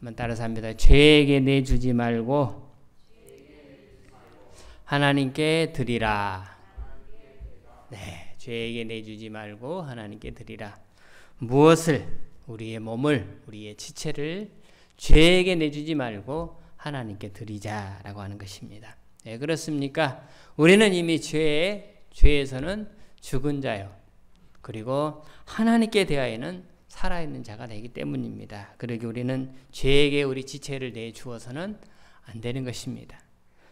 한번 따라서 합니다. 죄에게 내주지 말고 하나님께 드리라. 네, 죄에게 내주지 말고 하나님께 드리라. 무엇을? 우리의 몸을, 우리의 지체를 죄에게 내주지 말고 하나님께 드리자라고 하는 것입니다. 네, 그렇습니까? 우리는 이미 죄에서는 죽은 자요. 그리고 하나님께 대하여는 살아있는 자가 되기 때문입니다. 그러기 우리는 죄에게 우리 지체를 내주어서는 안 되는 것입니다.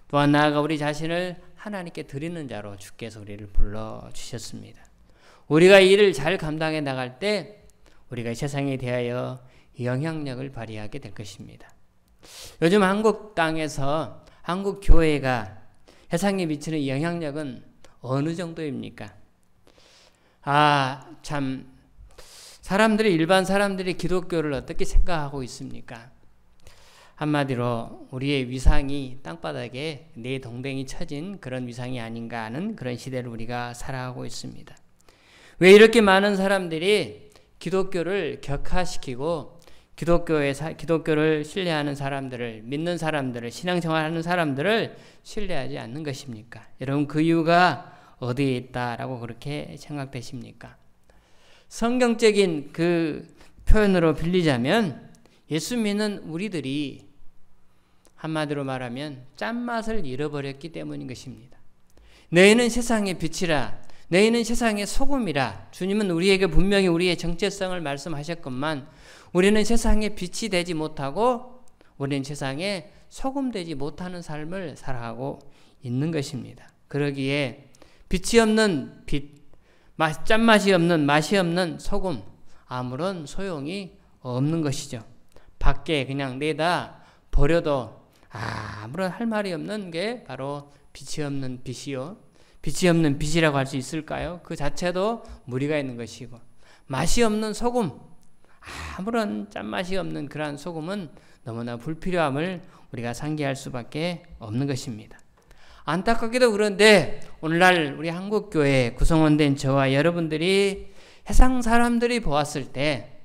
또한 나아가 우리 자신을 하나님께 드리는 자로 주께서 우리를 불러주셨습니다. 우리가 이 일을 잘 감당해 나갈 때 우리가 세상에 대하여 영향력을 발휘하게 될 것입니다. 요즘 한국 땅에서 한국 교회가 세상에 미치는 영향력은 어느 정도입니까? 참 일반 사람들이 기독교를 어떻게 생각하고 있습니까? 한마디로 우리의 위상이 땅바닥에 내 동댕이 쳐진 그런 위상이 아닌가 하는 그런 시대를 우리가 살아가고 있습니다. 왜 이렇게 많은 사람들이 기독교를 격하시키고 기독교를 신뢰하는 사람들을, 믿는 사람들을, 신앙생활하는 사람들을 신뢰하지 않는 것입니까? 여러분, 그 이유가 어디에 있다라고 그렇게 생각되십니까? 성경적인 그 표현으로 빌리자면 예수 믿는 우리들이 한마디로 말하면 짠맛을 잃어버렸기 때문인 것입니다. 너희는 세상의 빛이라, 너희는 세상의 소금이라. 주님은 우리에게 분명히 우리의 정체성을 말씀하셨건만 우리는 세상의 빛이 되지 못하고 우리는 세상에 소금 되지 못하는 삶을 살아가고 있는 것입니다. 그러기에 빛이 없는 빛, 짠맛이 없는, 맛이 없는 소금, 아무런 소용이 없는 것이죠. 밖에 그냥 내다 버려도 아무런 할 말이 없는 게 바로 빛이 없는 빛이요. 빛이 없는 빛이라고 할 수 있을까요? 그 자체도 무리가 있는 것이고, 맛이 없는 소금, 아무런 짠맛이 없는 그러한 소금은 너무나 불필요함을 우리가 상기할 수밖에 없는 것입니다. 안타깝게도 그런데 오늘날 우리 한국교회 구성원된 저와 여러분들이 세상 사람들이 보았을 때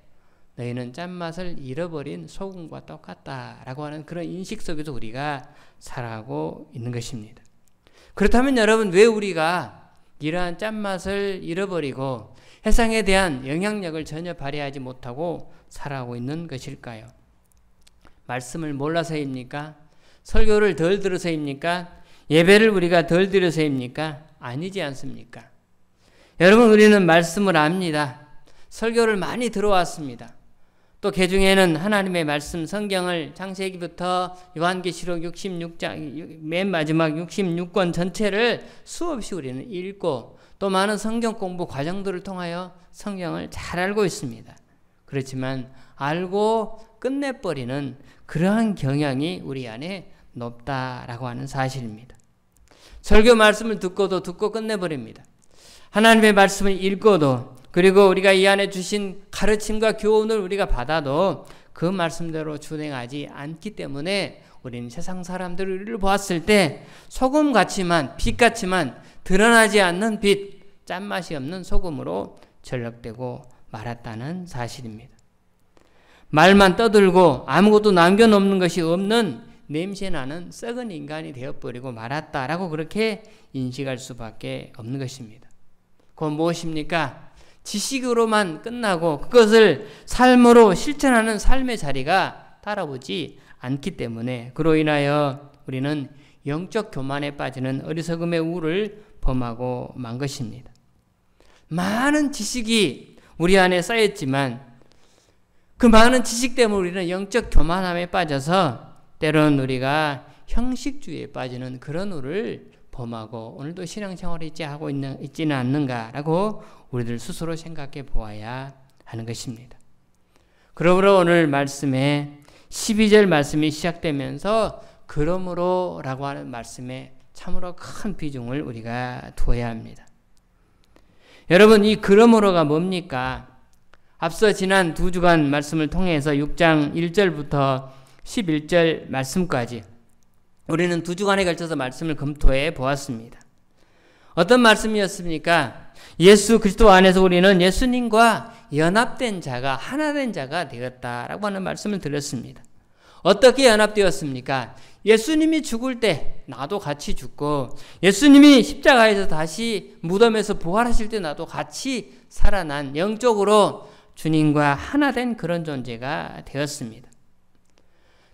너희는 짠맛을 잃어버린 소금과 똑같다라고 하는 그런 인식 속에서 우리가 살아가고 있는 것입니다. 그렇다면 여러분, 왜 우리가 이러한 짠맛을 잃어버리고 세상에 대한 영향력을 전혀 발휘하지 못하고 살아가고 있는 것일까요? 말씀을 몰라서입니까? 설교를 덜 들어서입니까? 예배를 우리가 덜 드려서입니까? 아니지 않습니까? 여러분, 우리는 말씀을 압니다. 설교를 많이 들어왔습니다. 또 개중에는 하나님의 말씀 성경을 창세기부터 요한계시록 66장 맨 마지막 66권 전체를 수없이 우리는 읽고 또 많은 성경 공부 과정들을 통하여 성경을 잘 알고 있습니다. 그렇지만 알고 끝내버리는 그러한 경향이 우리 안에 높다라고 하는 사실입니다. 설교 말씀을 듣고도 듣고 끝내버립니다. 하나님의 말씀을 읽고도, 그리고 우리가 이 안에 주신 가르침과 교훈을 우리가 받아도 그 말씀대로 준행하지 않기 때문에 우리는 세상 사람들을 보았을 때 소금같이만, 빛같이만 드러나지 않는 빛, 짠맛이 없는 소금으로 전락되고 말았다는 사실입니다. 말만 떠들고 아무것도 남겨놓는 것이 없는 냄새나는 썩은 인간이 되어버리고 말았다라고 그렇게 인식할 수밖에 없는 것입니다. 그건 무엇입니까? 지식으로만 끝나고 그것을 삶으로 실천하는 삶의 자리가 따라오지 않기 때문에 그로 인하여 우리는 영적 교만에 빠지는 어리석음의 우를 범하고 만 것입니다. 많은 지식이 우리 안에 쌓였지만 그 많은 지식 때문에 우리는 영적 교만함에 빠져서 때로는 우리가 형식주의에 빠지는 그런 우를 범하고 오늘도 신앙생활을 하고 있지는 않는가라고 우리들 스스로 생각해 보아야 하는 것입니다. 그러므로 오늘 말씀에 12절 말씀이 시작되면서 그러므로 라고 하는 말씀에 참으로 큰 비중을 우리가 두어야 합니다. 여러분, 이 그러므로가 뭡니까? 앞서 지난 두 주간 말씀을 통해서 6장 1절부터 11절 말씀까지 우리는 두 주간에 걸쳐서 말씀을 검토해 보았습니다. 어떤 말씀이었습니까? 예수 그리스도 안에서 우리는 예수님과 연합된 자가, 하나된 자가 되었다라고 하는 말씀을 드렸습니다. 어떻게 연합되었습니까? 예수님이 죽을 때 나도 같이 죽고 예수님이 십자가에서 다시 무덤에서 부활하실 때 나도 같이 살아난 영적으로 주님과 하나 된 그런 존재가 되었습니다.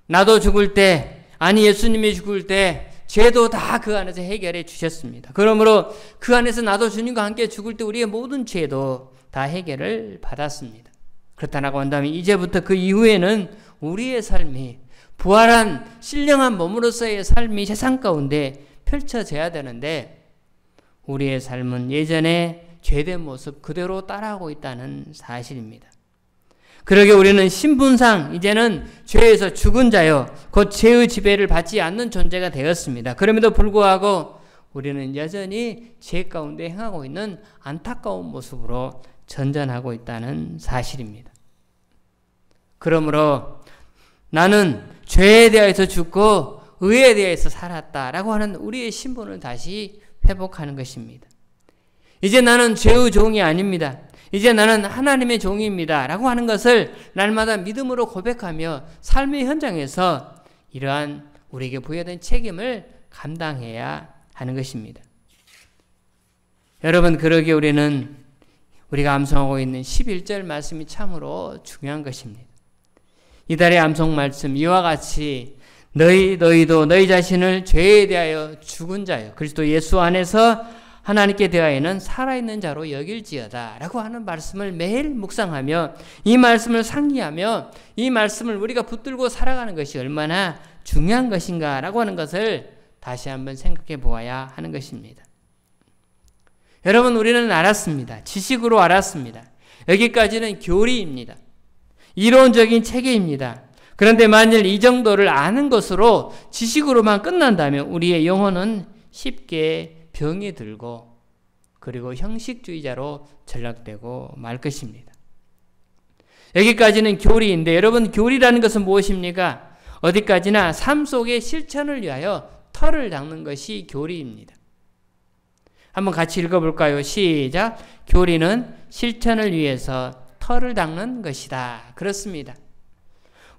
나도 죽을 때, 아니 예수님이 죽을 때 죄도 다 그 안에서 해결해 주셨습니다. 그러므로 그 안에서 나도 주님과 함께 죽을 때 우리의 모든 죄도 다 해결을 받았습니다. 그렇다고 한다면 이제부터 그 이후에는 우리의 삶이 부활한 신령한 몸으로서의 삶이 세상 가운데 펼쳐져야 되는데 우리의 삶은 예전에 죄된 모습 그대로 따라하고 있다는 사실입니다. 그러게 우리는 신분상 이제는 죄에서 죽은 자요, 곧 죄의 지배를 받지 않는 존재가 되었습니다. 그럼에도 불구하고 우리는 여전히 죄 가운데 행하고 있는 안타까운 모습으로 전전하고 있다는 사실입니다. 그러므로 나는 죄에 대해서 죽고 의에 대해서 살았다라고 하는 우리의 신분을 다시 회복하는 것입니다. 이제 나는 죄의 종이 아닙니다. 이제 나는 하나님의 종입니다. 라고 하는 것을 날마다 믿음으로 고백하며 삶의 현장에서 이러한 우리에게 부여된 책임을 감당해야 하는 것입니다. 여러분, 그러기에 우리가 암송하고 있는 11절 말씀이 참으로 중요한 것입니다. 이달의 암송 말씀 이와 같이 너희도 너희 자신을 죄에 대하여 죽은 자요 그리스도 예수 안에서 하나님께 대하여는 살아있는 자로 여길지어다 라고 하는 말씀을 매일 묵상하며 이 말씀을 상기하며 이 말씀을 우리가 붙들고 살아가는 것이 얼마나 중요한 것인가 라고 하는 것을 다시 한번 생각해 보아야 하는 것입니다. 여러분, 우리는 알았습니다. 지식으로 알았습니다. 여기까지는 교리입니다. 이론적인 체계입니다. 그런데 만일 이 정도를 아는 것으로 지식으로만 끝난다면 우리의 영혼은 쉽게 병이 들고 그리고 형식주의자로 전락되고 말 것입니다. 여기까지는 교리인데 여러분, 교리라는 것은 무엇입니까? 어디까지나 삶 속의 실천을 위하여 터를 닦는 것이 교리입니다. 한번 같이 읽어볼까요? 시작. 교리는 실천을 위해서 터를 닦는 것이다. 그렇습니다.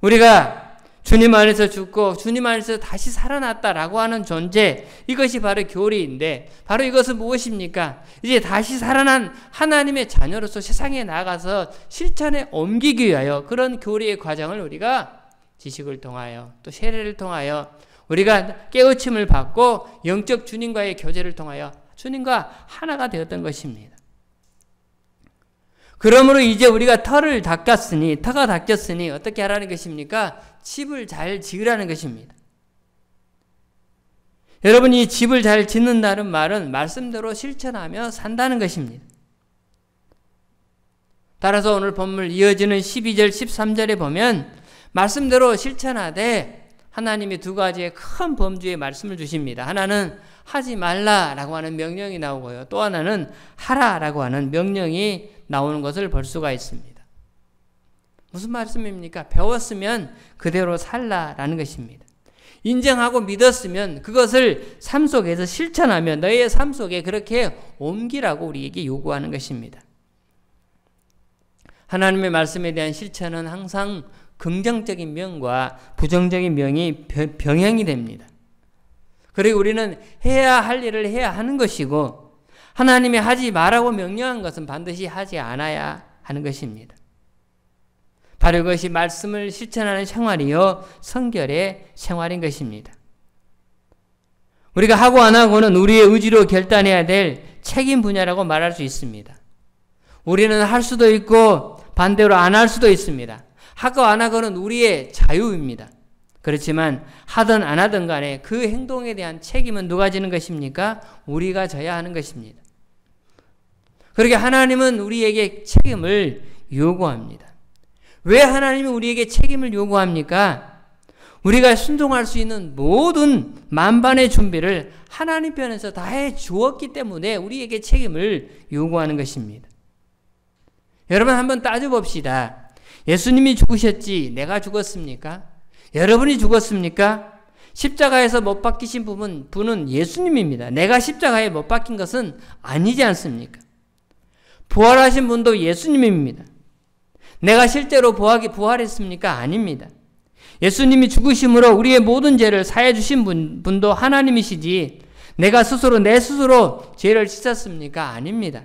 우리가 주님 안에서 죽고 주님 안에서 다시 살아났다라고 하는 존재, 이것이 바로 교리인데 바로 이것은 무엇입니까? 이제 다시 살아난 하나님의 자녀로서 세상에 나가서 실천에 옮기기 위하여 그런 교리의 과정을 우리가 지식을 통하여 또 세례를 통하여 우리가 깨우침을 받고 영적 주님과의 교제를 통하여 주님과 하나가 되었던 것입니다. 그러므로 이제 우리가 터가 닦였으니 어떻게 하라는 것입니까? 집을 잘 지으라는 것입니다. 여러분, 이 집을 잘 짓는다는 말은 말씀대로 실천하며 산다는 것입니다. 따라서 오늘 본문 이어지는 12절, 13절에 보면 말씀대로 실천하되 하나님이 두 가지의 큰 범주의 말씀을 주십니다. 하나는 하지 말라라고 하는 명령이 나오고요. 또 하나는 하라라고 하는 명령이 나오는 것을 볼 수가 있습니다. 무슨 말씀입니까? 배웠으면 그대로 살라라는 것입니다. 인정하고 믿었으면 그것을 삶 속에서 실천하며 너의 삶 속에 그렇게 옮기라고 우리에게 요구하는 것입니다. 하나님의 말씀에 대한 실천은 항상 긍정적인 면과 부정적인 면이 병행이 됩니다. 그리고 우리는 해야 할 일을 해야 하는 것이고 하나님이 하지 말라고 명령한 것은 반드시 하지 않아야 하는 것입니다. 바로 이것이 말씀을 실천하는 생활이요 성결의 생활인 것입니다. 우리가 하고 안 하고는 우리의 의지로 결단해야 될 책임 분야라고 말할 수 있습니다. 우리는 할 수도 있고 반대로 안 할 수도 있습니다. 하고 안 하고는 우리의 자유입니다. 그렇지만 하든 안 하든 간에 그 행동에 대한 책임은 누가 지는 것입니까? 우리가 져야 하는 것입니다. 그렇게 하나님은 우리에게 책임을 요구합니다. 왜 하나님이 우리에게 책임을 요구합니까? 우리가 순종할 수 있는 모든 만반의 준비를 하나님 편에서 다 해 주었기 때문에 우리에게 책임을 요구하는 것입니다. 여러분, 한번 따져봅시다. 예수님이 죽으셨지 내가 죽었습니까? 여러분이 죽었습니까? 십자가에서 못 박히신 분은 예수님입니다. 내가 십자가에 못 박힌 것은 아니지 않습니까? 부활하신 분도 예수님입니다. 내가 실제로 부활했습니까? 아닙니다. 예수님이 죽으심으로 우리의 모든 죄를 사해 주신 분도 하나님이시지 내가 스스로 내 스스로 죄를 씻었습니까? 아닙니다.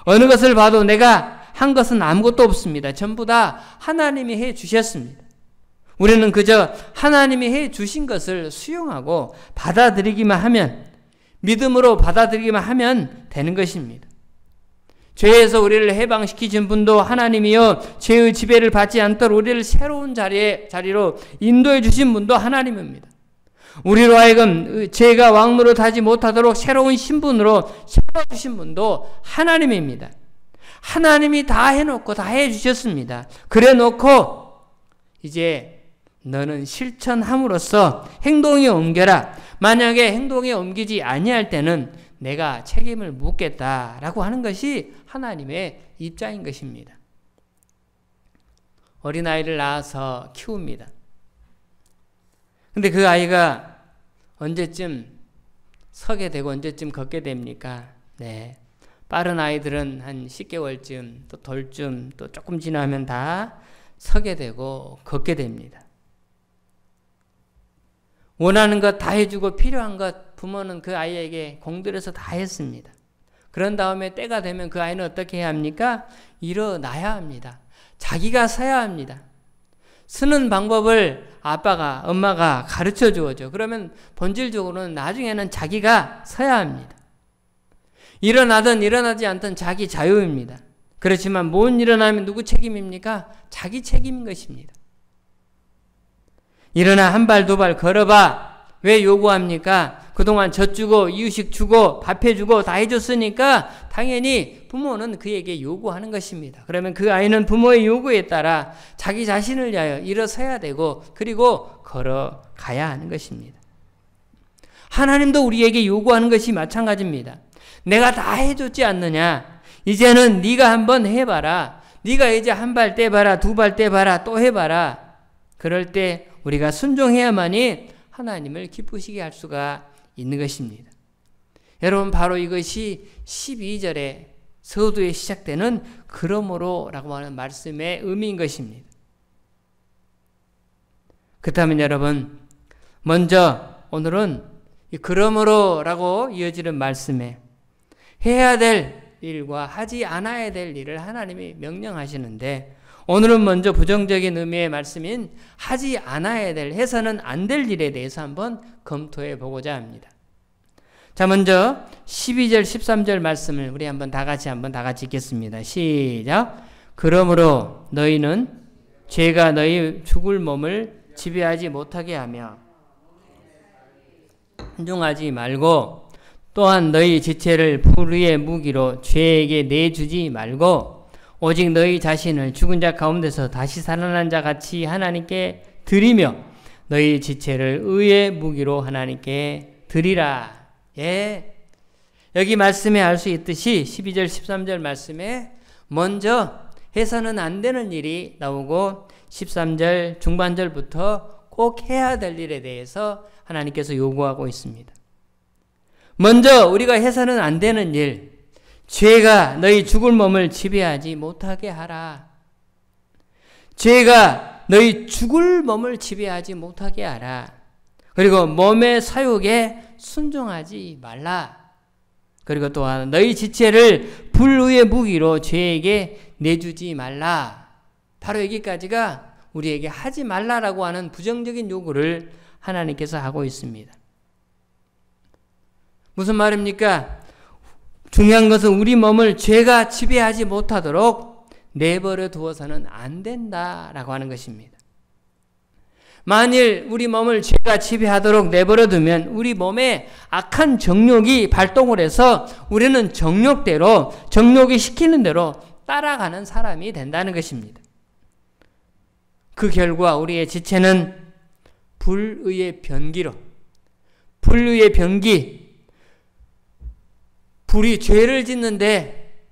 어느 것을 봐도 내가 한 것은 아무것도 없습니다. 전부 다 하나님이 해 주셨습니다. 우리는 그저 하나님이 해 주신 것을 수용하고 받아들이기만 하면, 믿음으로 받아들이기만 하면 되는 것입니다. 죄에서 우리를 해방시키신 분도 하나님이요, 죄의 지배를 받지 않도록 우리를 새로운 자리로 인도해 주신 분도 하나님입니다. 우리로 하여금 죄가 왕노릇 하지 못하도록 새로운 신분으로 세워주신 분도 하나님입니다. 하나님이 다 해놓고 다 해주셨습니다. 그래 놓고 이제 너는 실천함으로써 행동에 옮겨라. 만약에 행동에 옮기지 아니할 때는 내가 책임을 묻겠다라고 하는 것이 하나님의 입장인 것입니다. 어린아이를 낳아서 키웁니다. 근데 그 아이가 언제쯤 서게 되고 언제쯤 걷게 됩니까? 네. 빠른 아이들은 한 10개월쯤 또 돌쯤 또 조금 지나면 다 서게 되고 걷게 됩니다. 원하는 것 다 해주고 필요한 것 부모는 그 아이에게 공들여서 다 했습니다. 그런 다음에 때가 되면 그 아이는 어떻게 해야 합니까? 일어나야 합니다. 자기가 서야 합니다. 서는 방법을 아빠가, 엄마가 가르쳐 주어죠. 그러면 본질적으로는 나중에는 자기가 서야 합니다. 일어나든 일어나지 않든 자기 자유입니다. 그렇지만 못 일어나면 누구 책임입니까? 자기 책임인 것입니다. 일어나 한 발 두 발 걸어봐. 왜 요구합니까? 그동안 젖주고 이유식 주고 밥 해주고 다 해줬으니까 당연히 부모는 그에게 요구하는 것입니다. 그러면 그 아이는 부모의 요구에 따라 자기 자신을 위하여 일어서야 되고 그리고 걸어가야 하는 것입니다. 하나님도 우리에게 요구하는 것이 마찬가지입니다. 내가 다 해줬지 않느냐? 이제는 네가 한번 해봐라. 네가 이제 한 발 떼봐라. 두 발 떼봐라. 또 해봐라. 그럴 때 우리가 순종해야만이 하나님을 기쁘시게 할 수가 있는 것입니다. 여러분, 바로 이것이 12절의 서두에 시작되는 그러므로 라고 하는 말씀의 의미인 것입니다. 그렇다면 여러분, 먼저 오늘은 이 그러므로 라고 이어지는 말씀에 해야 될 일과 하지 않아야 될 일을 하나님이 명령하시는데, 오늘은 먼저 부정적인 의미의 말씀인 하지 않아야 될, 해서는 안 될 일에 대해서 한번 검토해 보고자 합니다. 자, 먼저 12절 13절 말씀을 우리 한번 다 같이 읽겠습니다. 시작. 그러므로 너희는 죄가 너희 죽을 몸을 지배하지 못하게 하며 한중하지 말고, 또한 너희 지체를 불 위의 무기로 죄에게 내주지 말고, 오직 너희 자신을 죽은 자 가운데서 다시 살아난 자 같이 하나님께 드리며 너희 지체를 의의 무기로 하나님께 드리라. 예. 여기 말씀에 알 수 있듯이 12절 13절 말씀에 먼저 해서는 안 되는 일이 나오고 13절 중반절부터 꼭 해야 될 일에 대해서 하나님께서 요구하고 있습니다. 먼저 우리가 해서는 안 되는 일, 죄가 너희 죽을 몸을 지배하지 못하게 하라. 죄가 너희 죽을 몸을 지배하지 못하게 하라. 그리고 몸의 사욕에 순종하지 말라. 그리고 또한 너희 지체를 불 위의 무기로 죄에게 내주지 말라. 바로 여기까지가 우리에게 하지 말라라고 하는 부정적인 요구를 하나님께서 하고 있습니다. 무슨 말입니까? 중요한 것은 우리 몸을 죄가 지배하지 못하도록 내버려 두어서는 안 된다라고 하는 것입니다. 만일 우리 몸을 죄가 지배하도록 내버려 두면 우리 몸에 악한 정욕이 발동을 해서 우리는 정욕이 시키는 대로 따라가는 사람이 된다는 것입니다. 그 결과 우리의 지체는 불의의 변기로, 불의의 변기, 불이 죄를 짓는데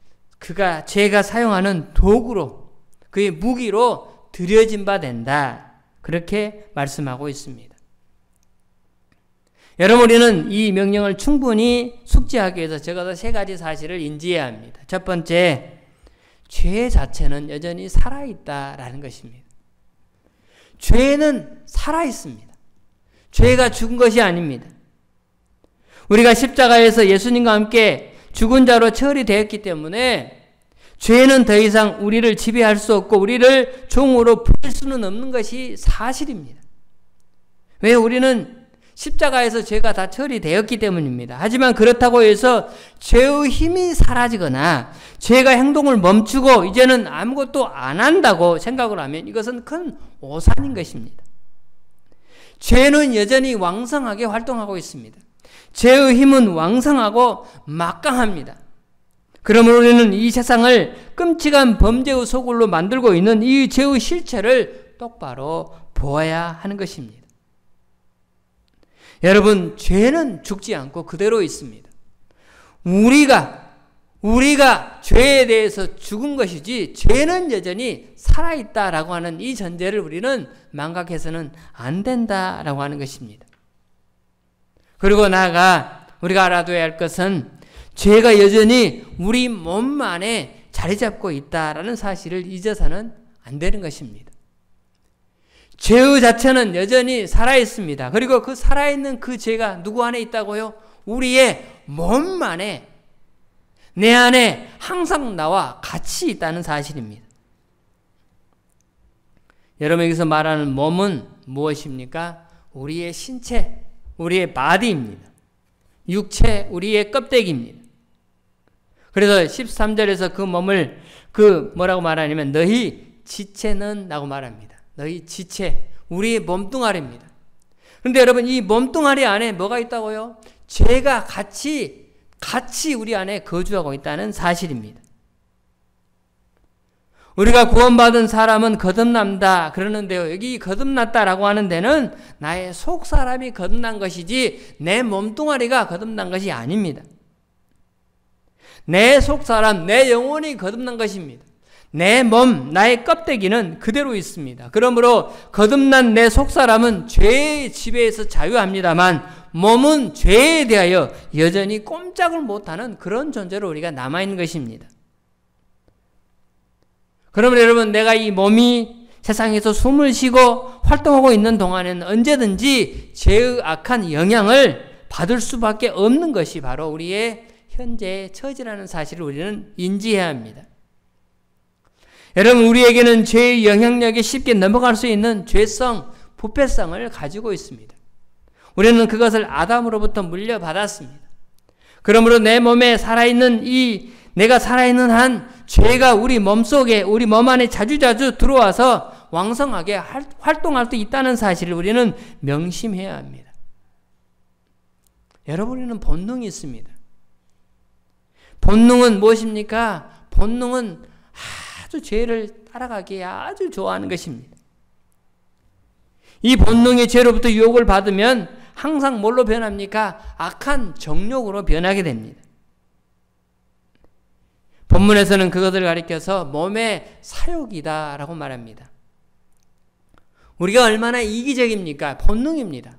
죄가 사용하는 도구로, 그의 무기로 들여진 바 된다. 그렇게 말씀하고 있습니다. 여러분, 우리는 이 명령을 충분히 숙지하기 위해서 적어도 3가지 사실을 인지해야 합니다. 첫 번째, 죄 자체는 여전히 살아있다라는 것입니다. 죄는 살아있습니다. 죄가 죽은 것이 아닙니다. 우리가 십자가에서 예수님과 함께 죽은 자로 처리되었기 때문에 죄는 더 이상 우리를 지배할 수 없고 우리를 종으로 부릴 수는 없는 것이 사실입니다. 왜? 우리는 십자가에서 죄가 다 처리되었기 때문입니다. 하지만 그렇다고 해서 죄의 힘이 사라지거나 죄가 행동을 멈추고 이제는 아무것도 안 한다고 생각을 하면 이것은 큰 오산인 것입니다. 죄는 여전히 왕성하게 활동하고 있습니다. 죄의 힘은 왕성하고 막강합니다. 그러므로 우리는 이 세상을 끔찍한 범죄의 소굴로 만들고 있는 이 죄의 실체를 똑바로 보아야 하는 것입니다. 여러분, 죄는 죽지 않고 그대로 있습니다. 우리가 죄에 대해서 죽은 것이지 죄는 여전히 살아있다라고 하는 이 전제를 우리는 망각해서는 안 된다라고 하는 것입니다. 그리고 나아가 우리가 알아둬야 할 것은 죄가 여전히 우리 몸 안에 자리 잡고 있다라는 사실을 잊어서는 안 되는 것입니다. 죄의 자체는 여전히 살아있습니다. 그리고 그 살아있는 그 죄가 누구 안에 있다고요? 우리의 몸 안에, 내 안에 항상 나와 같이 있다는 사실입니다. 여러분, 여기서 말하는 몸은 무엇입니까? 우리의 신체, 우리의 바디입니다. 육체, 우리의 껍데기입니다. 그래서 13절에서 그 몸을 뭐라고 말하냐면 너희 지체는 라고 말합니다. 너희 지체, 우리의 몸뚱아리입니다. 그런데 여러분, 이 몸뚱아리 안에 뭐가 있다고요? 죄가 같이 우리 안에 거주하고 있다는 사실입니다. 우리가 구원받은 사람은 거듭난다 그러는데요. 여기 거듭났다라고 하는 데는 나의 속사람이 거듭난 것이지 내 몸뚱아리가 거듭난 것이 아닙니다. 내 속사람, 내 영혼이 거듭난 것입니다. 내 몸, 나의 껍데기는 그대로 있습니다. 그러므로 거듭난 내 속사람은 죄의 지배에서 자유합니다만 몸은 죄에 대하여 여전히 꼼짝을 못하는 그런 존재로 우리가 남아있는 것입니다. 그러면 여러분, 내가 이 몸이 세상에서 숨을 쉬고 활동하고 있는 동안에는 언제든지 죄의 악한 영향을 받을 수밖에 없는 것이 바로 우리의 현재의 처지라는 사실을 우리는 인지해야 합니다. 여러분, 우리에게는 죄의 영향력에 쉽게 넘어갈 수 있는 죄성, 부패성을 가지고 있습니다. 우리는 그것을 아담으로부터 물려받았습니다. 그러므로 내 몸에 내가 살아있는 한 죄가 우리 몸 속에, 우리 몸 안에 자주자주 들어와서 왕성하게 활동할 수 있다는 사실을 우리는 명심해야 합니다. 여러분에는 본능이 있습니다. 본능은 무엇입니까? 본능은 아주 죄를 따라가기에 아주 좋아하는 것입니다. 이 본능의 죄로부터 유혹을 받으면 항상 뭘로 변합니까? 악한 정욕으로 변하게 됩니다. 본문에서는 그것을 가리켜서 몸의 사욕이다라고 말합니다. 우리가 얼마나 이기적입니까? 본능입니다.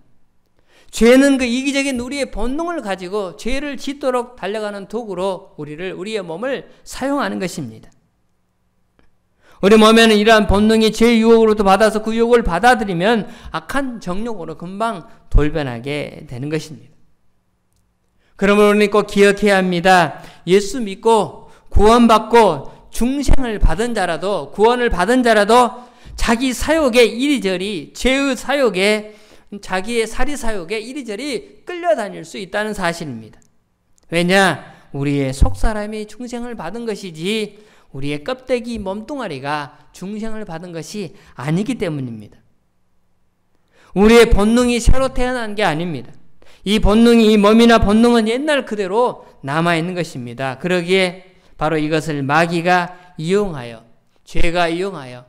죄는 그 이기적인 우리의 본능을 가지고 죄를 짓도록 달려가는 도구로 우리의 몸을 사용하는 것입니다. 우리 몸에는 이러한 본능이 죄의 유혹으로부터 받아서 그 유혹을 받아들이면 악한 정욕으로 금방 돌변하게 되는 것입니다. 그러므로 우리는 꼭 기억해야 합니다. 예수 믿고 구원받고 중생을 받은 자라도, 구원을 받은 자라도 자기 사욕에 이리저리, 죄의 사욕에, 자기의 사리 사욕에 이리저리 끌려다닐 수 있다는 사실입니다. 왜냐? 우리의 속사람이 중생을 받은 것이지 우리의 껍데기 몸뚱아리가 중생을 받은 것이 아니기 때문입니다. 우리의 본능이 새로 태어난 게 아닙니다. 이 몸이나 본능은 옛날 그대로 남아있는 것입니다. 그러기에 바로 이것을 마귀가 이용하여, 죄가 이용하여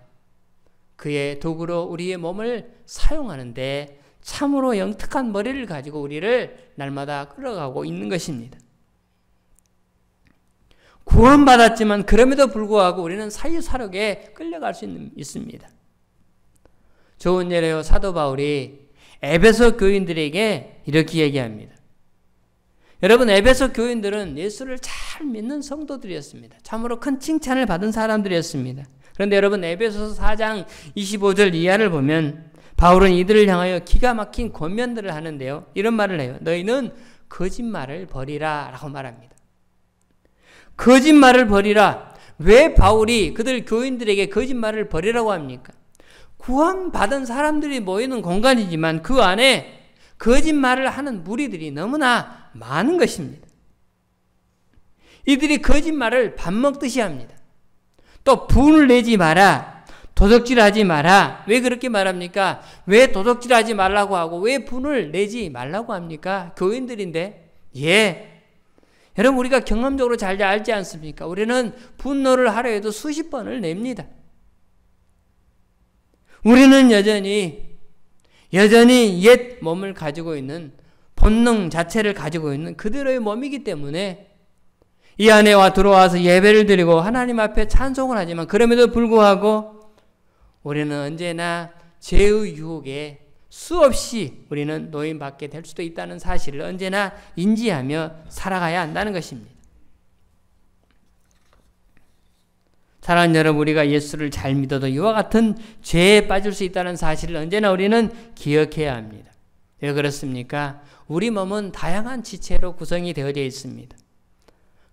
그의 도구로 우리의 몸을 사용하는데 참으로 영특한 머리를 가지고 우리를 날마다 끌어가고 있는 것입니다. 구원받았지만 그럼에도 불구하고 우리는 사유사욕에 끌려갈 수 있습니다. 좋은 예로요, 사도 바울이 에베소 교인들에게 이렇게 얘기합니다. 여러분, 에베소 교인들은 예수를 잘 믿는 성도들이었습니다. 참으로 큰 칭찬을 받은 사람들이었습니다. 그런데 여러분, 에베소서 4장 25절 이하를 보면 바울은 이들을 향하여 기가 막힌 권면들을 하는데요. 이런 말을 해요. 너희는 거짓말을 버리라 라고 말합니다. 거짓말을 버리라. 왜 바울이 그들 교인들에게 거짓말을 버리라고 합니까? 구원받은 사람들이 모이는 공간이지만 그 안에 거짓말을 하는 무리들이 너무나 많은 것입니다. 이들이 거짓말을 밥 먹듯이 합니다. 또 분을 내지 마라. 도둑질하지 마라. 왜 그렇게 말합니까? 왜 도둑질하지 말라고 하고 왜 분을 내지 말라고 합니까? 교인들인데. 여러분 우리가 경험적으로 잘 알지 않습니까? 우리는 분노를 하려 해도 수십 번을 냅니다. 우리는 여전히 옛 몸을 가지고 있는 본능 자체를 가지고 있는 그대로의 몸이기 때문에 이 안에 들어와서 예배를 드리고 하나님 앞에 찬송을 하지만 그럼에도 불구하고 우리는 언제나 죄의 유혹에 수없이 우리는 노임받게 될 수도 있다는 사실을 언제나 인지하며 살아가야 한다는 것입니다. 사랑하는 여러분, 우리가 예수를 잘 믿어도 이와 같은 죄에 빠질 수 있다는 사실을 언제나 우리는 기억해야 합니다. 왜 그렇습니까? 우리 몸은 다양한 지체로 구성이 되어져 있습니다.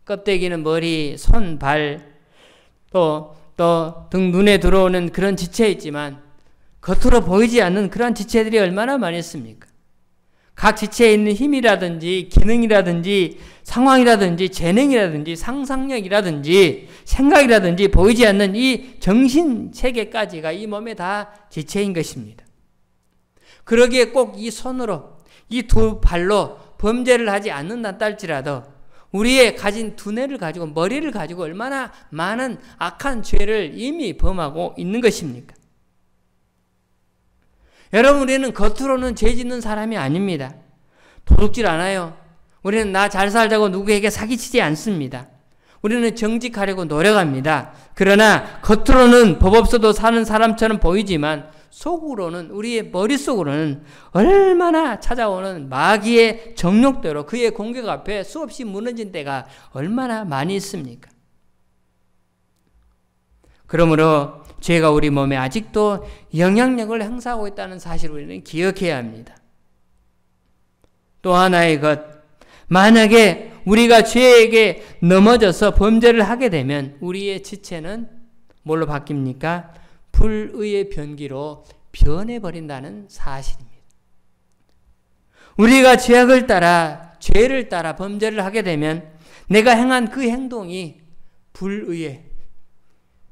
껍데기는 머리, 손, 발, 또 등, 눈에 들어오는 그런 지체 있지만 겉으로 보이지 않는 그런 지체들이 얼마나 많이 있습니까? 각 지체에 있는 힘이라든지 기능이라든지 상황이라든지 재능이라든지 상상력이라든지 생각이라든지 보이지 않는 이 정신체계까지가 이 몸에 다 지체인 것입니다. 그러기에 꼭 이 손으로 이 두 발로 범죄를 하지 않는다 할지라도 우리의 가진 두뇌를 가지고 머리를 가지고 얼마나 많은 악한 죄를 이미 범하고 있는 것입니까? 여러분 우리는 겉으로는 죄 짓는 사람이 아닙니다. 도둑질 안 해요. 우리는 나 잘 살자고 누구에게 사기치지 않습니다. 우리는 정직하려고 노력합니다. 그러나 겉으로는 법 없어도 사는 사람처럼 보이지만 속으로는 우리의 머릿속으로는 얼마나 찾아오는 마귀의 정욕대로 그의 공격 앞에 수없이 무너진 때가 얼마나 많이 있습니까? 그러므로 죄가 우리 몸에 아직도 영향력을 행사하고 있다는 사실을 우리는 기억해야 합니다. 또 하나의 것, 만약에 우리가 죄에게 넘어져서 범죄를 하게 되면 우리의 지체는 뭘로 바뀝니까? 불의의 변기로 변해버린다는 사실입니다. 우리가 죄악을 따라 죄를 따라 범죄를 하게 되면 내가 행한 그 행동이 불의의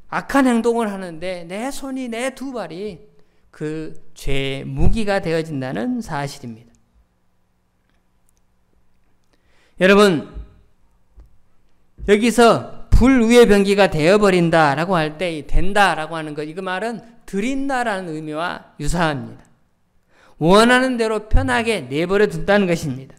악한 행동을 하는데 내 손이 내 두 발이 그 죄의 무기가 되어진다는 사실입니다. 여러분 여기서 불의의 변기가 되어버린다라고 할 때 된다라고 하는 것, 이 말은 드린다라는 의미와 유사합니다. 원하는 대로 편하게 내버려 둔다는 것입니다.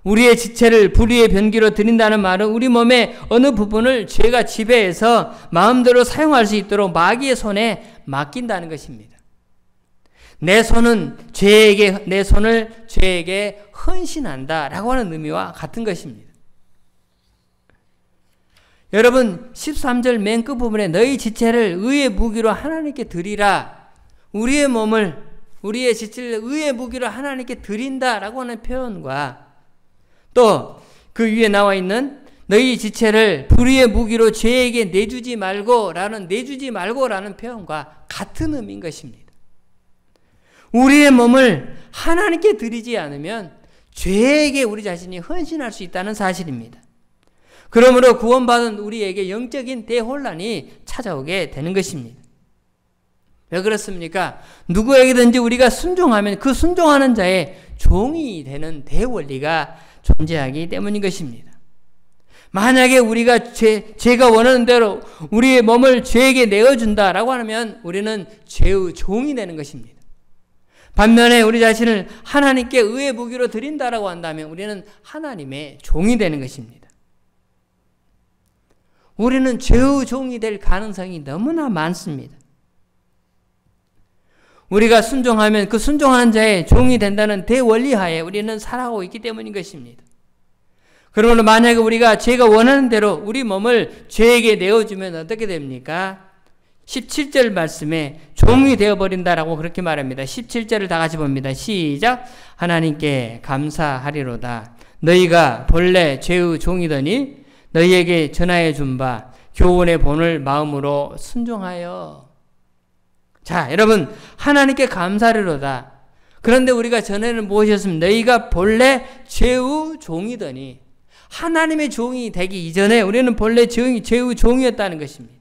우리의 지체를 불의의 변기로 드린다는 말은 우리 몸의 어느 부분을 죄가 지배해서 마음대로 사용할 수 있도록 마귀의 손에 맡긴다는 것입니다. 내 손을 죄에게 헌신한다라고 하는 의미와 같은 것입니다. 여러분 13절 맨 끝부분에 너희 지체를 의의 무기로 하나님께 드리라. 우리의 몸을 우리의 지체를 의의 무기로 하나님께 드린다라고 하는 표현과 또 그 위에 나와 있는 너희 지체를 불의의 무기로 죄에게 내주지 말고라는 표현과 같은 의미인 것입니다. 우리의 몸을 하나님께 드리지 않으면 죄에게 우리 자신이 헌신할 수 있다는 사실입니다. 그러므로 구원받은 우리에게 영적인 대혼란이 찾아오게 되는 것입니다. 왜 그렇습니까? 누구에게든지 우리가 순종하면 그 순종하는 자의 종이 되는 대원리가 존재하기 때문인 것입니다. 만약에 우리가 죄가 원하는 대로 우리의 몸을 죄에게 내어준다라고 하면 우리는 죄의 종이 되는 것입니다. 반면에 우리 자신을 하나님께 의의 무기로 드린다라고 한다면 우리는 하나님의 종이 되는 것입니다. 우리는 죄의 종이 될 가능성이 너무나 많습니다. 우리가 순종하면 그 순종하는 자의 종이 된다는 대원리하에 우리는 살아가고 있기 때문인 것입니다. 그러므로 만약에 우리가 죄가 원하는 대로 우리 몸을 죄에게 내어주면 어떻게 됩니까? 17절 말씀에 종이 되어버린다라고 그렇게 말합니다. 17절을 다 같이 봅니다. 시작. 하나님께 감사하리로다. 너희가 본래 죄의 종이더니 너희에게 전하여 준 바 교훈의 본을 마음으로 순종하여. 자, 여러분, 하나님께 감사하리로다. 그런데 우리가 전에는 무엇이었습니까? 너희가 본래 죄의 종이더니, 하나님의 종이 되기 이전에 우리는 본래 죄의 종이었다는 것입니다.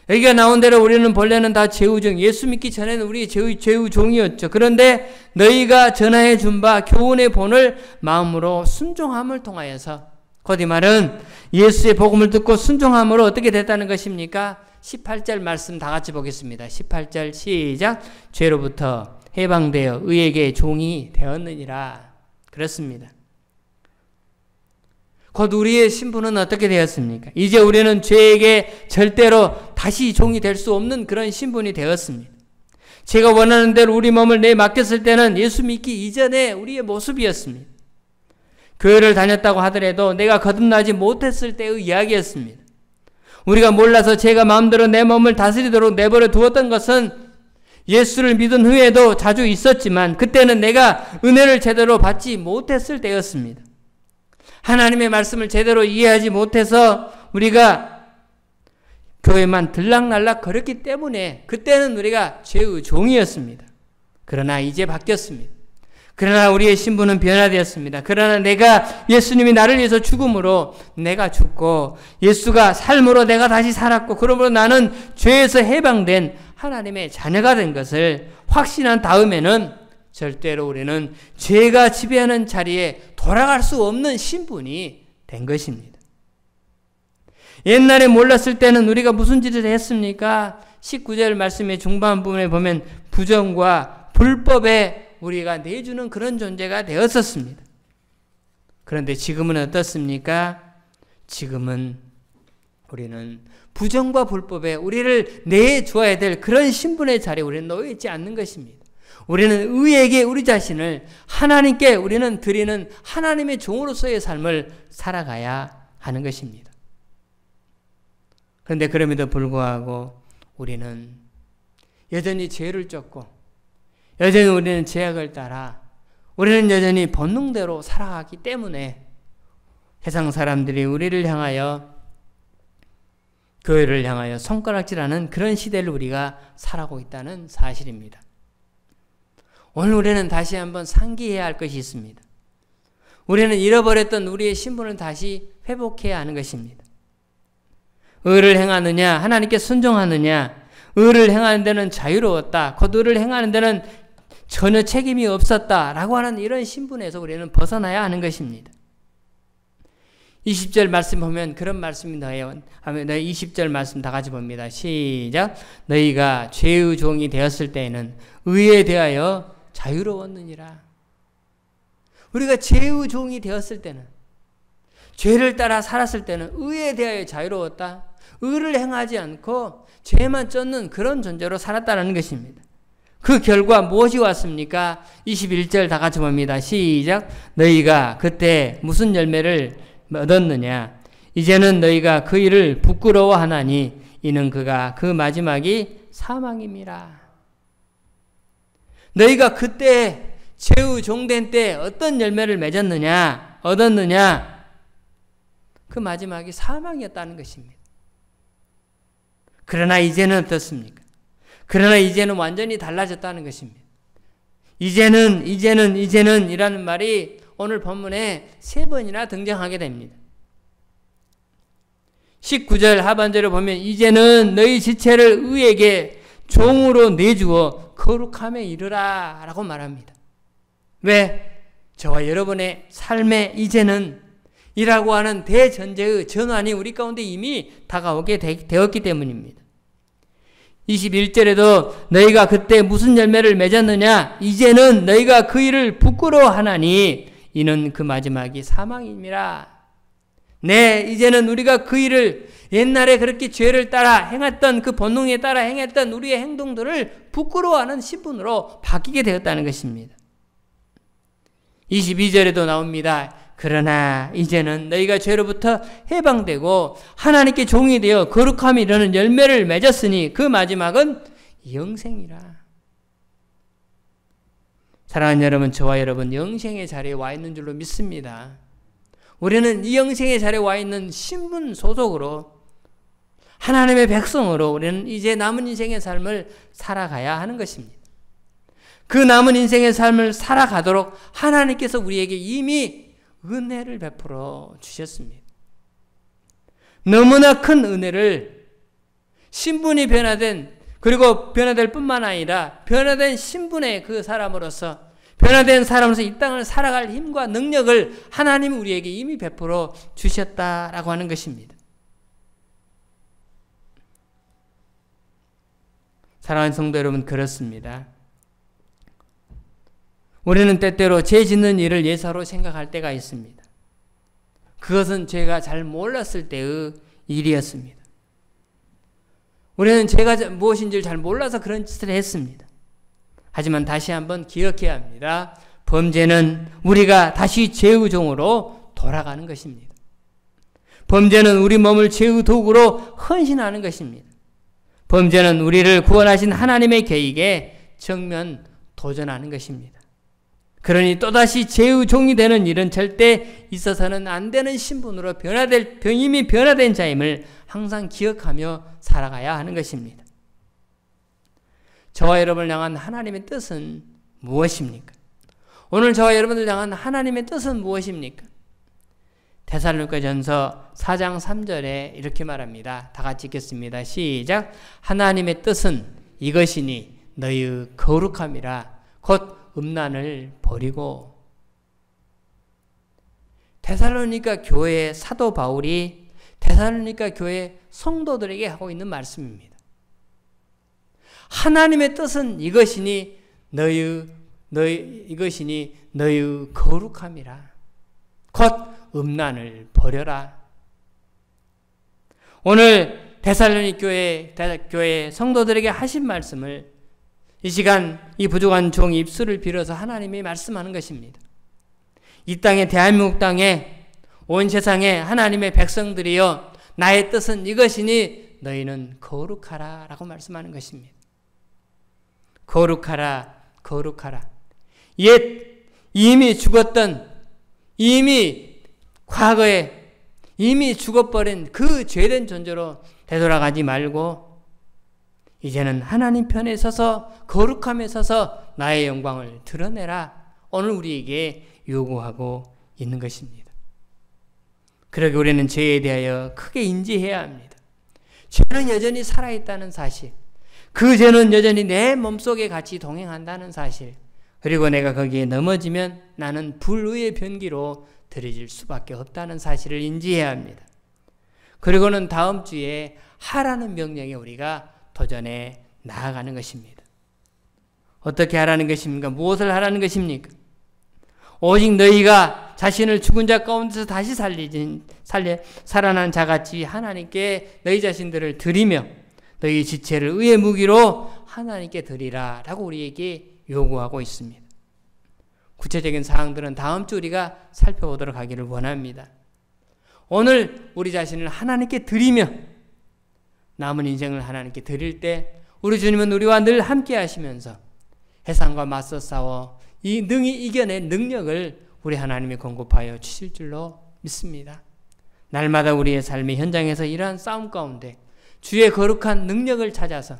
여기가 나온 대로 우리는 본래는 다 죄의 종, 예수 믿기 전에는 우리 죄의 종이었죠. 그런데 너희가 전하여 준 바 교훈의 본을 마음으로 순종함을 통하여서, 곧 이 말은 예수의 복음을 듣고 순종함으로 어떻게 됐다는 것입니까? 18절 말씀 다 같이 보겠습니다. 18절 시작. 죄로부터 해방되어 의에게 종이 되었느니라. 그렇습니다. 곧 우리의 신분은 어떻게 되었습니까? 이제 우리는 죄에게 절대로 다시 종이 될 수 없는 그런 신분이 되었습니다. 제가 원하는 대로 우리 몸을 내 맡겼을 때는 예수 믿기 이전에 우리의 모습이었습니다. 교회를 다녔다고 하더라도 내가 거듭나지 못했을 때의 이야기였습니다. 우리가 몰라서 제가 마음대로 내 몸을 다스리도록 내버려 두었던 것은 예수를 믿은 후에도 자주 있었지만 그때는 내가 은혜를 제대로 받지 못했을 때였습니다. 하나님의 말씀을 제대로 이해하지 못해서 우리가 교회만 들락날락 거렸기 때문에 그때는 우리가 죄의 종이었습니다. 그러나 이제 바뀌었습니다. 그러나 우리의 신분은 변화되었습니다. 그러나 내가 예수님이 나를 위해서 죽음으로 내가 죽고 예수가 삶으로 내가 다시 살았고 그러므로 나는 죄에서 해방된 하나님의 자녀가 된 것을 확신한 다음에는 절대로 우리는 죄가 지배하는 자리에 돌아갈 수 없는 신분이 된 것입니다. 옛날에 몰랐을 때는 우리가 무슨 짓을 했습니까? 19절 말씀의 중반 부분에 보면 부정과 불법에 우리가 내주는 그런 존재가 되었었습니다. 그런데 지금은 어떻습니까? 지금은 우리는 부정과 불법에 우리를 내주어야 될 그런 신분의 자리에 우리는 놓여 있지 않는 것입니다. 우리는 의에게 우리 자신을 하나님께 우리는 드리는 하나님의 종으로서의 삶을 살아가야 하는 것입니다. 그런데 그럼에도 불구하고 우리는 여전히 죄를 쫓고 여전히 우리는 죄악을 따라 우리는 여전히 본능대로 살아가기 때문에 세상 사람들이 우리를 향하여 교회를 향하여 손가락질하는 그런 시대를 우리가 살아가고 있다는 사실입니다. 오늘 우리는 다시 한번 상기해야 할 것이 있습니다. 우리는 잃어버렸던 우리의 신분을 다시 회복해야 하는 것입니다. 의를 행하느냐, 하나님께 순종하느냐, 의를 행하는 데는 자유로웠다, 곧 의를 행하는 데는 전혀 책임이 없었다라고 하는 이런 신분에서 우리는 벗어나야 하는 것입니다. 20절 말씀 보면 그런 말씀이 나와요. 20절 말씀 다 같이 봅니다. 시작. 너희가 죄의 종이 되었을 때에는 의에 대하여 자유로웠느니라. 우리가 죄의 종이 되었을 때는, 죄를 따라 살았을 때는 의에 대하여 자유로웠다. 의를 행하지 않고 죄만 쫓는 그런 존재로 살았다는 것입니다. 그 결과 무엇이 왔습니까? 21절 다 같이 봅니다. 시작. 너희가 그때 무슨 열매를 얻었느냐? 이제는 너희가 그 일을 부끄러워하나니 이는 그가 그 마지막이 사망임이라. 너희가 그때 죄의 종된 때 어떤 열매를 맺었느냐, 얻었느냐? 그 마지막이 사망이었다는 것입니다. 그러나 이제는 어떻습니까? 그러나 이제는 완전히 달라졌다는 것입니다. 이제는 이라는 말이 오늘 본문에 3번이나 등장하게 됩니다. 19절 하반절을 보면 이제는 너희 지체를 의에게 종으로 내주어 거룩함에 이르라 라고 말합니다. 왜? 저와 여러분의 삶의 이제는 이라고 하는 대전제의 전환이 우리 가운데 이미 다가오게 되었기 때문입니다. 21절에도 너희가 그때 무슨 열매를 맺었느냐? 이제는 너희가 그 일을 부끄러워하나니 이는 그 마지막이 사망임이라. 네, 이제는 우리가 그 일을 옛날에 그렇게 죄를 따라 행했던 그 본능에 따라 행했던 우리의 행동들을 부끄러워하는 신분으로 바뀌게 되었다는 것입니다. 22절에도 나옵니다. 그러나 이제는 너희가 죄로부터 해방되고 하나님께 종이 되어 거룩함이 이르는 열매를 맺었으니 그 마지막은 영생이라. 사랑하는 여러분, 저와 여러분 영생의 자리에 와 있는 줄로 믿습니다. 우리는 이 영생의 자리에 와 있는 신분 소속으로 하나님의 백성으로 우리는 이제 남은 인생의 삶을 살아가야 하는 것입니다. 그 남은 인생의 삶을 살아가도록 하나님께서 우리에게 이미 은혜를 베풀어 주셨습니다. 너무나 큰 은혜를 신분이 변화된, 그리고 변화될 뿐만 아니라 변화된 신분의 그 사람으로서, 변화된 사람으로서 이 땅을 살아갈 힘과 능력을 하나님이 우리에게 이미 베풀어 주셨다라고 하는 것입니다. 사랑하는 성도 여러분, 그렇습니다. 우리는 때때로 죄 짓는 일을 예사로 생각할 때가 있습니다. 그것은 제가 잘 몰랐을 때의 일이었습니다. 우리는 죄가 무엇인지를 잘 몰라서 그런 짓을 했습니다. 하지만 다시 한번 기억해야 합니다. 범죄는 우리가 다시 죄의 종으로 돌아가는 것입니다. 범죄는 우리 몸을 죄의 도구로 헌신하는 것입니다. 범죄는 우리를 구원하신 하나님의 계획에 정면 도전하는 것입니다. 그러니 또다시 죄의 종이 되는 일은 절대 있어서는 안 되는 신분으로 이미 변화된 자임을 항상 기억하며 살아가야 하는 것입니다. 저와 여러분을 향한 하나님의 뜻은 무엇입니까? 오늘 저와 여러분을 향한 하나님의 뜻은 무엇입니까? 데살로니가전서 4장 3절에 이렇게 말합니다. 다 같이 읽겠습니다. 시작. 하나님의 뜻은 이것이니 너희의 거룩함이라. 곧 음란을 버리고. 데살로니가 교회 사도 바울이 데살로니가 교회 성도들에게 하고 있는 말씀입니다. 하나님의 뜻은 이것이니 이것이니 너희의 거룩함이라. 곧 음란을 버려라. 오늘 데살로니 교회 성도들에게 하신 말씀을 이 시간 이 부족한 종이 입술을 빌어서 하나님이 말씀하는 것입니다. 이 땅에, 대한민국 땅에, 온 세상에 하나님의 백성들이여 나의 뜻은 이것이니 너희는 거룩하라 라고 말씀하는 것입니다. 거룩하라, 거룩하라. 옛 이미 죽었던, 이미 과거에 이미 죽어버린 그 죄된 존재로 되돌아가지 말고 이제는 하나님 편에 서서 거룩함에 서서 나의 영광을 드러내라. 오늘 우리에게 요구하고 있는 것입니다. 그러게 우리는 죄에 대하여 크게 인지해야 합니다. 죄는 여전히 살아있다는 사실, 그 죄는 여전히 내 몸속에 같이 동행한다는 사실, 그리고 내가 거기에 넘어지면 나는 불의의 변기로 들여질 수밖에 없다는 사실을 인지해야 합니다. 그리고는 다음 주에 하라는 명령에 우리가 도전해 나아가는 것입니다. 어떻게 하라는 것입니까? 무엇을 하라는 것입니까? 오직 너희가 자신을 죽은 자 가운데서 다시 살아난 자같이 하나님께 너희 자신들을 드리며 너희 지체를 의의 무기로 하나님께 드리라 라고 우리에게 요구하고 있습니다. 구체적인 사항들은 다음 주 우리가 살펴보도록 하기를 원합니다. 오늘 우리 자신을 하나님께 드리며 남은 인생을 하나님께 드릴 때 우리 주님은 우리와 늘 함께 하시면서 해상과 맞서 싸워 이 능히 이겨낸 능력을 우리 하나님이 공급하여 주실 줄로 믿습니다. 날마다 우리의 삶의 현장에서 이러한 싸움 가운데 주의 거룩한 능력을 찾아서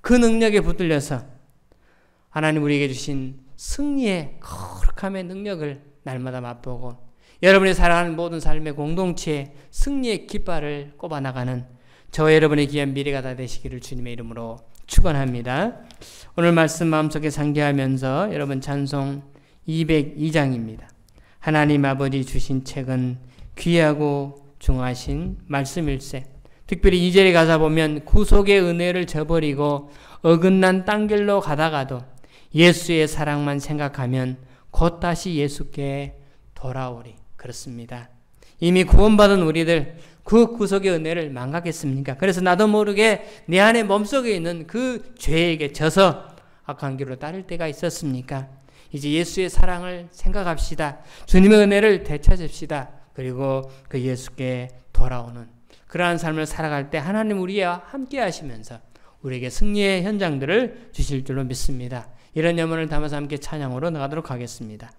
그 능력에 붙들려서 하나님 우리에게 주신 승리의 거룩함의 능력을 날마다 맛보고 여러분이 살아가는 모든 삶의 공동체에 승리의 깃발을 꼽아나가는 저와 여러분의 귀한 미래가 다 되시기를 주님의 이름으로 축원합니다. 오늘 말씀 마음속에 상기하면서 여러분 찬송 202장입니다. 하나님 아버지 주신 책은 귀하고 중하신 말씀일세. 특별히 2절에 가서 보면 구속의 은혜를 저버리고 어긋난 딴 길로 가다가도 예수의 사랑만 생각하면 곧 다시 예수께 돌아오리. 그렇습니다. 이미 구원받은 우리들 그 구속의 은혜를 망각했습니까? 그래서 나도 모르게 내 안에 몸속에 있는 그 죄에게 져서 악한 길로 따를 때가 있었습니까? 이제 예수의 사랑을 생각합시다. 주님의 은혜를 되찾읍시다. 그리고 그 예수께 돌아오는 그러한 삶을 살아갈 때 하나님 우리와 함께 하시면서 우리에게 승리의 현장들을 주실 줄로 믿습니다. 이런 염원을 담아서 함께 찬양으로 나가도록 하겠습니다.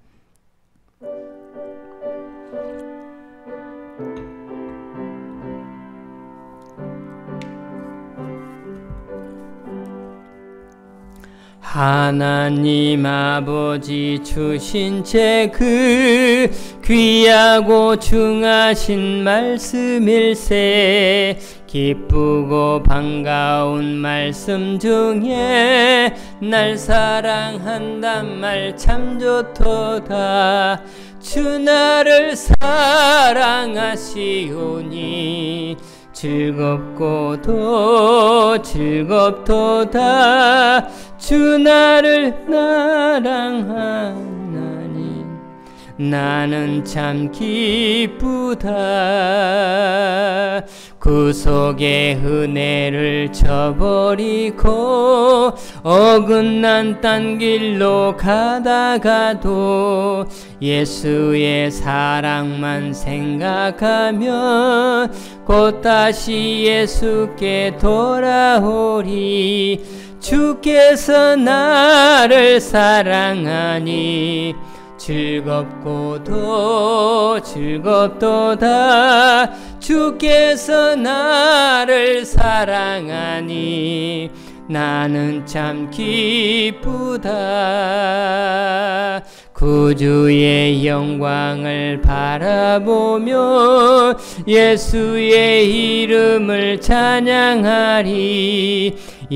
하나님 아버지 주신 책 그 귀하고 중하신 말씀일세 기쁘고 반가운 말씀 중에 날 사랑한단 말 참 좋도다. 주 나를 사랑하시오니 즐겁고도 즐겁도다. 주 나를 사랑하나니 나는 참 기쁘다. 구속의 은혜를 저버리고 어긋난 딴 길로 가다가도 예수의 사랑만 생각하면 곧 다시 예수께 돌아오리. 주께서 나를 사랑하니 즐겁고도 즐겁도다. 주께서 나를 사랑하니 나는 참 기쁘다. 구주의 영광을 바라보며 예수의 이름을 찬양하리.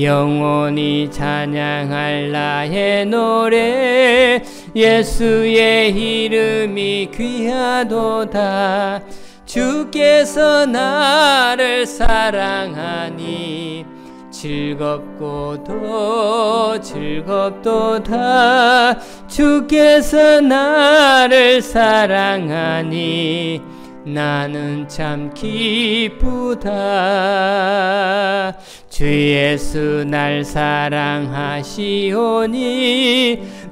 영원히 찬양할 나의 노래 예수의 이름이 귀하도다. 주께서 나를 사랑하니 즐겁고도 즐겁도다. 주께서 나를 사랑하니 나는 참 기쁘다. 주 예수 날 사랑하시오니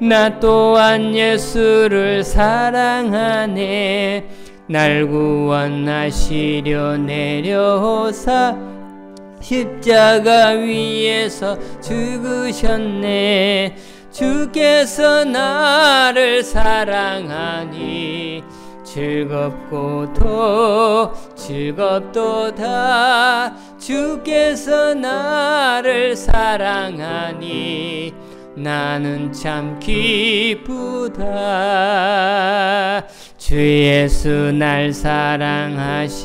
나 또한 예수를 사랑하네. 날 구원하시려 내려오사 십자가 위에서 죽으셨네. 주께서 나를 사랑하니 즐겁고도 즐겁도다. 주께서 나를 사랑하니 나는 참 기쁘다. 주 예수 날 사랑하시오니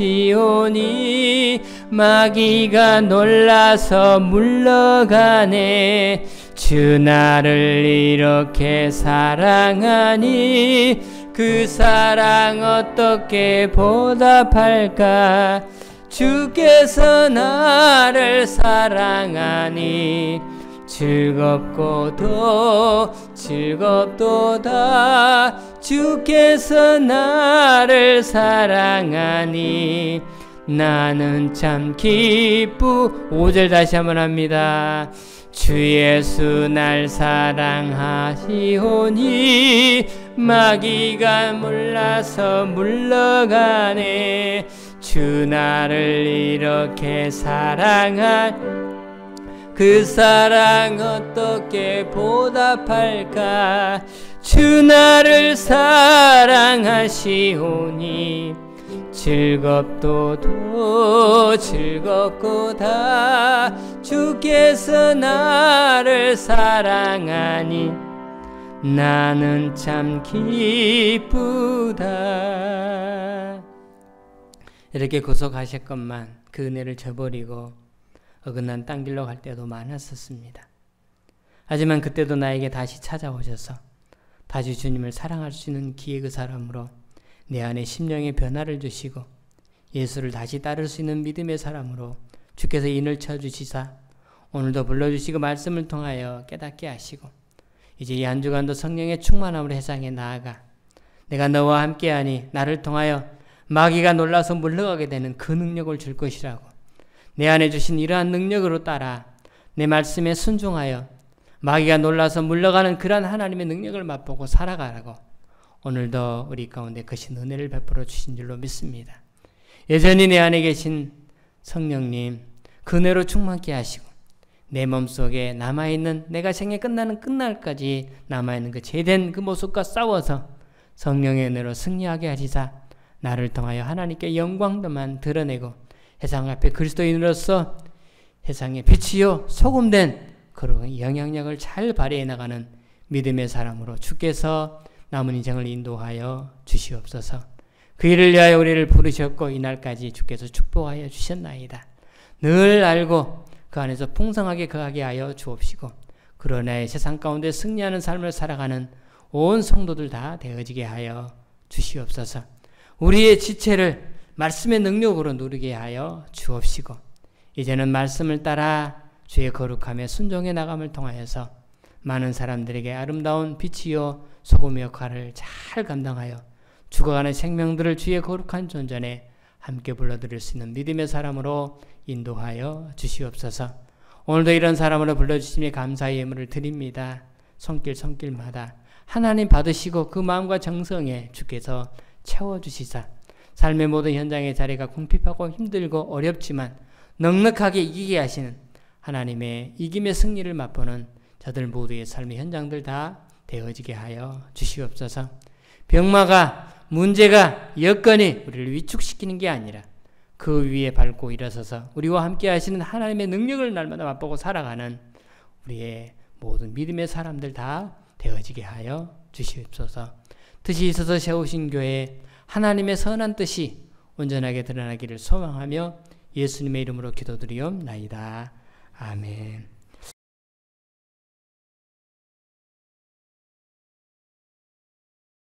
마귀가 놀라서 물러가네. 주 나를 이렇게 사랑하니 그 사랑 어떻게 보답할까. 주께서 나를 사랑하니 즐겁고도 즐겁도다. 주께서 나를 사랑하니 나는 참 기쁘. 5절 다시 한번 합니다. 주 예수 날 사랑하시오니 마귀가 몰라서 물러가네. 주 나를 이렇게 사랑한 그 사랑 어떻게 보답할까. 주 나를 사랑하시오니 즐겁도도 즐겁고다. 주께서 나를 사랑하니 나는 참 기쁘다. 이렇게 구속하셨건만 그 은혜를 저버리고 어긋난 딴 길로 갈 때도 많았었습니다. 하지만 그때도 나에게 다시 찾아오셔서 다시 주님을 사랑할 수 있는 기회 그 사람으로 내 안에 심령의 변화를 주시고 예수를 다시 따를 수 있는 믿음의 사람으로 주께서 인을 쳐주시사 오늘도 불러주시고 말씀을 통하여 깨닫게 하시고 이제 이 한 주간도 성령의 충만함으로 세상에 나아가 내가 너와 함께하니 나를 통하여 마귀가 놀라서 물러가게 되는 그 능력을 줄 것이라고 내 안에 주신 이러한 능력으로 따라 내 말씀에 순종하여 마귀가 놀라서 물러가는 그러한 하나님의 능력을 맛보고 살아가라고 오늘도 우리 가운데 크신 은혜를 베풀어 주신 줄로 믿습니다. 여전히 내 안에 계신 성령님 그 은혜로 충만케 하시고 내 몸속에 남아있는 내가 생애 끝나는 끝날까지 남아있는 그 죄된 그 모습과 싸워서 성령의 은혜로 승리하게 하시사 나를 통하여 하나님께 영광도만 드러내고 세상 앞에 그리스도인으로서 세상의 빛이요 소금된 그런 영향력을 잘 발휘해 나가는 믿음의 사람으로 주께서 남은 인생을 인도하여 주시옵소서. 그 일을 위하여 우리를 부르셨고 이날까지 주께서 축복하여 주셨나이다. 늘 알고 그 안에서 풍성하게 거하게 하여 주옵시고 그러나 세상 가운데 승리하는 삶을 살아가는 온 성도들 다 되어지게 하여 주시옵소서. 우리의 지체를 말씀의 능력으로 누리게 하여 주옵시고 이제는 말씀을 따라 주의 거룩함에 순종해 나감을 통하여서 많은 사람들에게 아름다운 빛이요 소금의 역할을 잘 감당하여 죽어가는 생명들을 주의 거룩한 존전에 함께 불러드릴 수 있는 믿음의 사람으로 인도하여 주시옵소서. 오늘도 이런 사람으로 불러주시니 감사의 예물을 드립니다. 손길마다 하나님 받으시고 그 마음과 정성에 주께서 채워주시사 삶의 모든 현장의 자리가 궁핍하고 힘들고 어렵지만 넉넉하게 이기게 하시는 하나님의 이김의 승리를 맛보는 저들 모두의 삶의 현장들 다 되어지게 하여 주시옵소서. 병마가 문제가 여건이 우리를 위축시키는 게 아니라 그 위에 밟고 일어서서 우리와 함께 하시는 하나님의 능력을 날마다 맛보고 살아가는 우리의 모든 믿음의 사람들 다 되어지게 하여 주시옵소서. 뜻이 있어서 세우신 교회 하나님의 선한 뜻이 온전하게 드러나기를 소망하며 예수님의 이름으로 기도드리옵나이다. 아멘.